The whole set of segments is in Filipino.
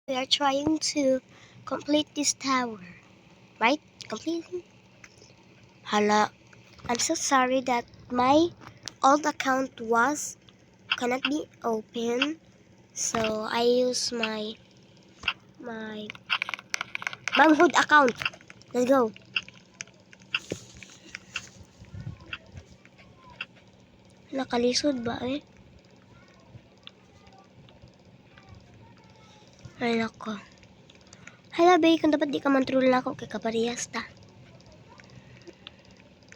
We are trying to complete this tower, right? Completing? Hala, I'm so sorry that my old account cannot be open. So I use my manhood account. Let's go. Nakalisod ba eh? Ay nako. Hala bay, kung dapat di ka mantrol na ako kay kaparehas ta.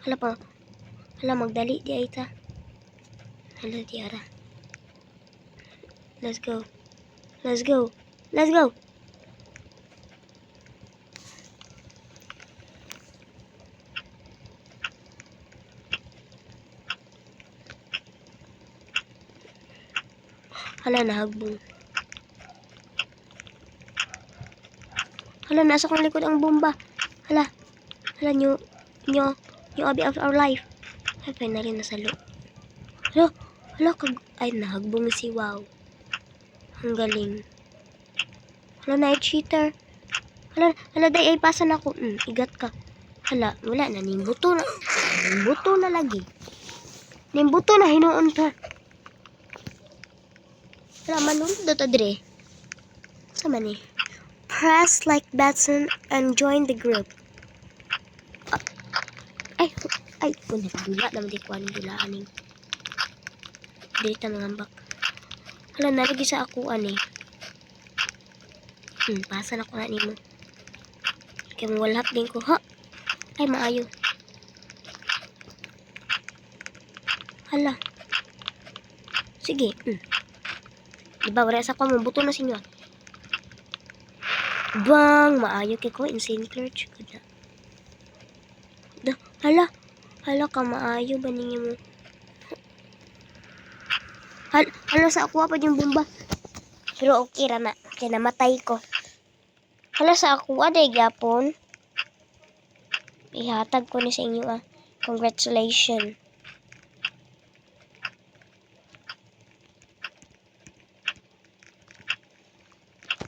Hala pa. Hala magdali di ay ta. Hala di ara. Let's go. Let's go. Let's go. Hala nahagbong. Hala nasa kong likod ang bomba. Hala. Hala nyo abi of our life. Ay finally nasalo. Hala ay nahagbong si Wow. Ang galing. Hala na cheater. Hala day ay pasan ako. Igat ka. Hala, wala na nimbuto na. Nimbuto na lagi. Nimbuto na hinuon ka. Hala manunod na to dire. Sama ni. Press like button and join the group. Ay, kung nakadula naman di ko anong dulaan eh. Dito mangambak. Hala, nalagi sa ako ani. Pasan ako na nimo. Kaya walhap din ko, ha? Ay, maayo. Hala. Sige. Diba, wala sa ko, mabuto na sinyo. Bang, maayo kay ko, insane clutch. Hala ka, maayo ba ninyo mo? Hala, sa ako pa yung bomba. Pero okay ra na, kaya namatay ko. Hala, sa ako, aday gapon. Ihatag ko ni sa inyo, Congratulations.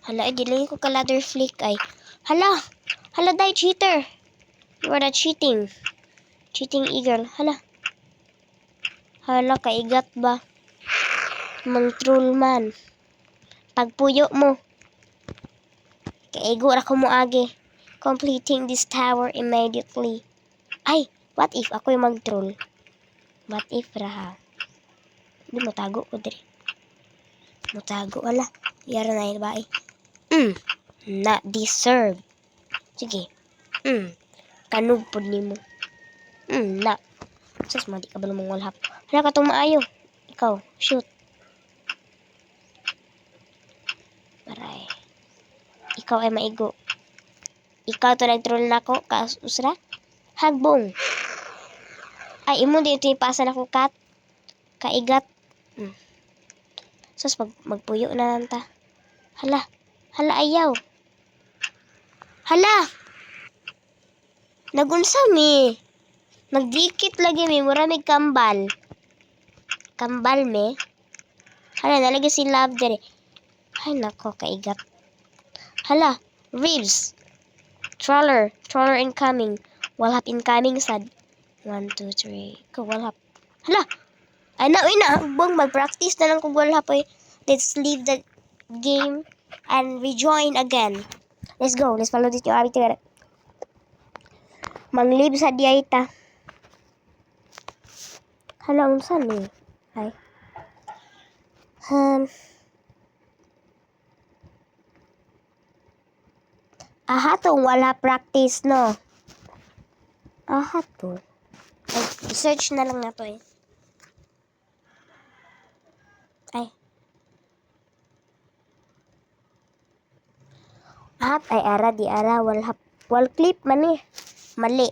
Hala, delay ko ka ladder flick ay. Hala, die cheater. You are not cheating. Cheating eagle. Hala, kaigat ba? Mang troll man. Pagpuyo mo. Kaigo ra ko mo agi. Completing this tower immediately. Ay, what if ako'y mag-troll? What if raha? Hindi matago ko dire. Matago, wala. Yara na yun ba eh. Not deserve. Sige. Kanug po ni mo. Na. Sus, madi ka ba namang walhap? Hala ka itong maayo. Ikaw, shoot. Maray. Ikaw ay maigo. Ikaw to nag-troll na ako. Kausra? Hagbong. Ay, imo dito ipasan ako kat. Kaigat. Sus, magpuyo na lang ta. Hala, ayaw. Hala! Nagunsa mi. Nagdikit lagi mi. Maraming kambal. Kambal mi. Hala, nalagay si Love dere. Ay, nako, kaigat. Hala, Reeves. Troller incoming. Walhap incoming sad. 1, 2, 3. Ikaw, walhap. Hala! Ay, nahagbong. Mag-practice na lang kung walhap eh. Let's leave the game and rejoin again. Let's go. Let's follow this yung together. Mang-leave sa diayta. Hala, unsan eh. Ay. Tong wala practice, no? To. Ay, search na lang na to eh. Ay. Ay ara di ara wal clip man eh. Mali.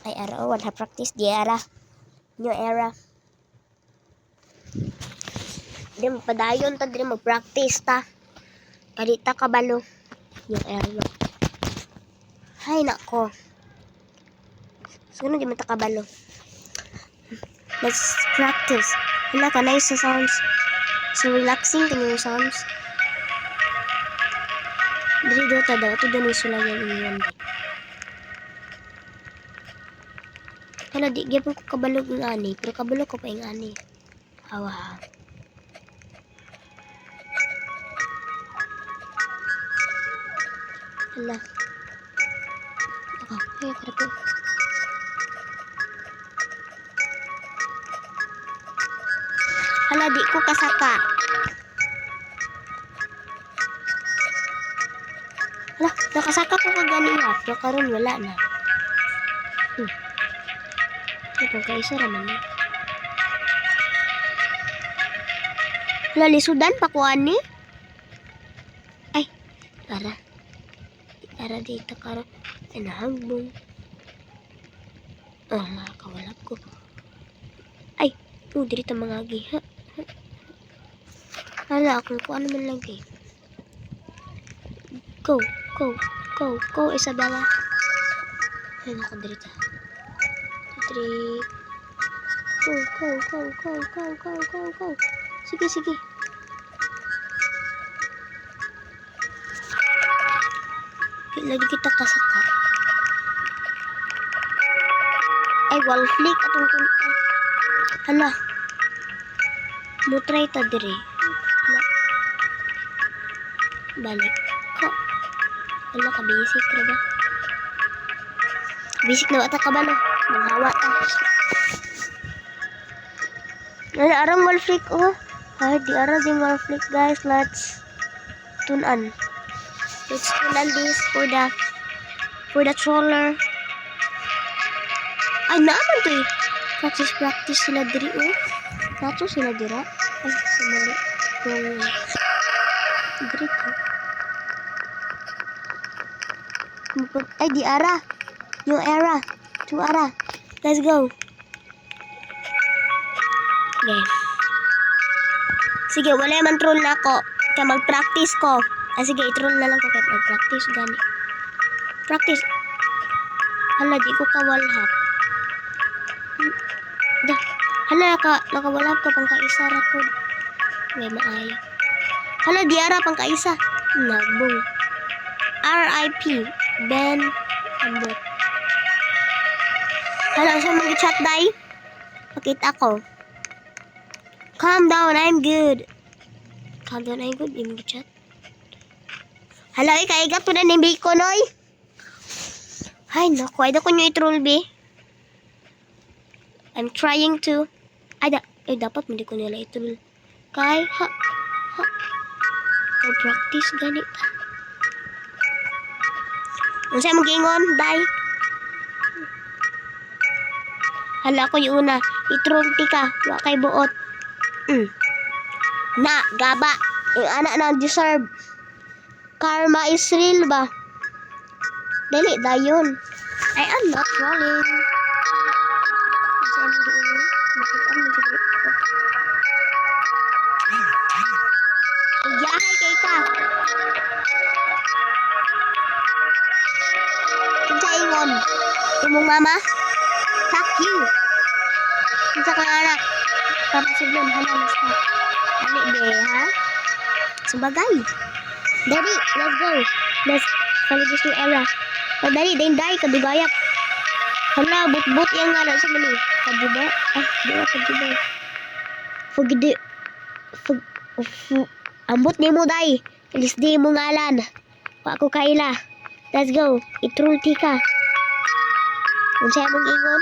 Ay ara wala practice di ara. New era. Di padayon ta di mag-practice ta. Kadita kabalo. New era. Hay nako. Sino di man ta kabalo. Let's practice. Wala ka nice sa sounds. So relaxing kan yung sounds. Diri dota daw. Ito ganun sila yung iyon. Hala, di gyapon ko kabalog ng ani. Pero kabalog ko pa yung ani. Hawa. Hala. Ako, ay, karapin. Hala, di ko kasaka. Hala, nakasaka ko kagani ha. Pero karon wala na. Ito, kaisa raman na. Hala, lisudan pa ko ani. Ay, ara. Ara dito karon. Ay, nahagbong. Nakakawalap ko. Ay, diri ta mga giha. Hala, kung ano man lagi. Go, go, go, go, Isabella. Ay, naku, diri ta. Diri. Go, go, go, go, go, go, go, go. Sige, sige. Lagi kita kasaka. Ay, wall flick atong kunta. Hala. Mutray ta diri. Hala. Balik ko. Hala ka, basic na ba? Basic na wata ka ba no? Manghawa ta. Hala, arang wall flick oh. Ay, di ara ding wall flick guys. Let's tune on. Let's tune on this for the troller. Ay, naaman to eh. Practice sila diri oh. Nato sila dira. Ay, sumali. Diri ko. Ay, di ara. Yung era. To ara. Let's go. Okay. Sige, wala man troll na ako. Kaya mag-practice ko. Sige, i-troll na lang ko kaya mag-practice gani. Practice. Hala, di ko kawalhap. Hala, nakawalhap ka pang kaisa rapod. May maayo. Hala, di ara pang kaisa. Nagbong. R.I.P. Ben Ambot. Hala, siya mag-chat day. Pakita ko. Calm down, I'm good. Calm down, I'm good. Yung mag-chat. Hala, kaigat po na ni Bacon, oy. Ay, naku. Ay, ko nyo i-troll, be. I'm trying to. Ay, dapat hindi ko nila i-troll. Kay, ha. Practice ganit. Ano sa'yo mag-ingon, day? Hala ko yung una. I-troll ti ka. Wa kay buot. Na, gaba. Yung anak na deserve. Karma is real ba? Dali, dayon. I am not trolling. Yahay kay ka. Kinsa ingon? Imong mama? Fuck you. Kinsa kang anak? Papasiblon, hala, basta. Dali, be, ha? Sabagay. Dali, let's go. Let's paligis ng era. Dali, day, kadugayap. Hala, but yang nga na sa mali. Kaduba? Di ba kaduba? Ambot ni mo, day. Alis di mo ngalan. Wa ko kaila. Let's go. I-troll ti ka. Kung sa'yo mong ingon,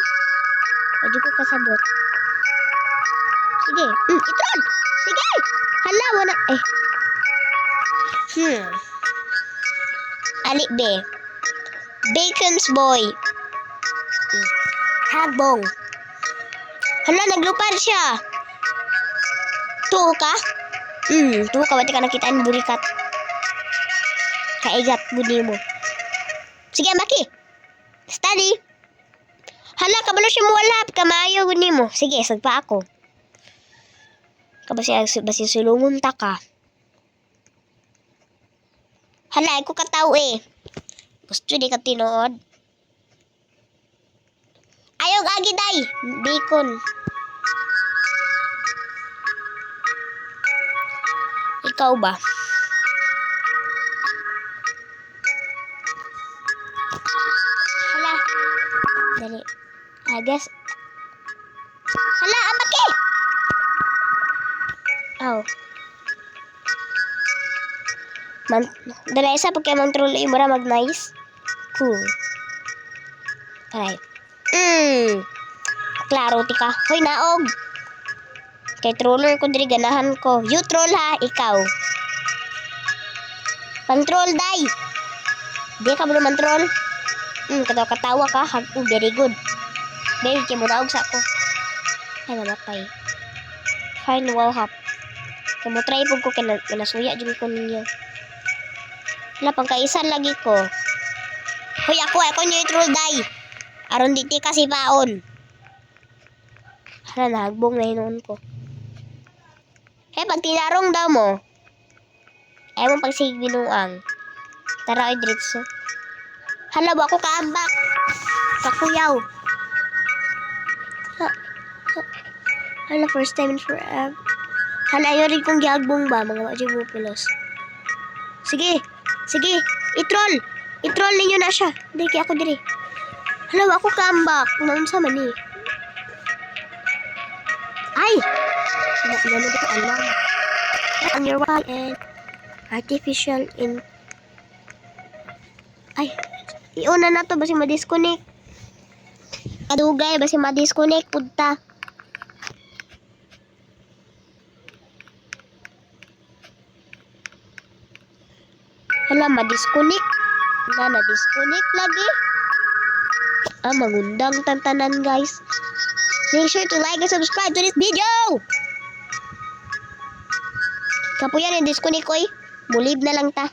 pwede ko kasabot. Sige. I-troll. Sige. Hala, wala. Ali, be. Bacon's boy. Hagbong. Hala, naglupad siya. Tuo ka? Tuo ka. Wati ka nakitaan burikat. Kaigat, budi mo. Sige, Maki. Study. Hala, kabalo siya mo walap. Kamayo, budi mo. Sige, sagpa ako. Basi sulungon ta ka. Hala, ako kataw eh. Gusto di ka tinood. Ayaw agi day. Bacon. Ikaw ba? Dali. I guess. Hala, amaki! Oh. Dala isa Pokemon troll imura mag-nice. Cool. Alright. Klaro ti ka. Hoy, naog. Kay troller ko diri ganahan ko. You troll ha, ikaw. Pang-troll, day. Di ka mo naman troll. Katawa ka. Very good. Very kaya mo naog sa ako. Ay, namatay. Fine, wow hop. Kaya mo try po ko kinasuya dyan ko ninyo. Wala, pangkaisan lagi ko. Hoy, ako nyo yung troll, day. Aron diti kasi baon. Hala, nahagbong na hinoon ko. Pag tinarong daw mo, ayaw mong pagsigbinuang. Tara, ay diretso. Hala, ba ako kaambak? Kakuyaw. Hala, first time in forever. Hala, ayaw rin kong gihagbong ba, mga wajib mo pilos. Sige, i-troll. I-troll ninyo na siya. Hindi, kaya ako diri. Hala, ba ako kaambak? Naunsa man eh. Ay! Ano dito alam? On your wall and artificial in... Ay! Iuna na to, basi ma-disconnect. Kadugay, basi ma-disconnect. Punta. Hala, ma-disconnect. Na-disconnect lagi. Magundang tantanan, guys. Make sure to like and subscribe to this video! Kapuyan, disconnect ko eh. Mulib na lang ta.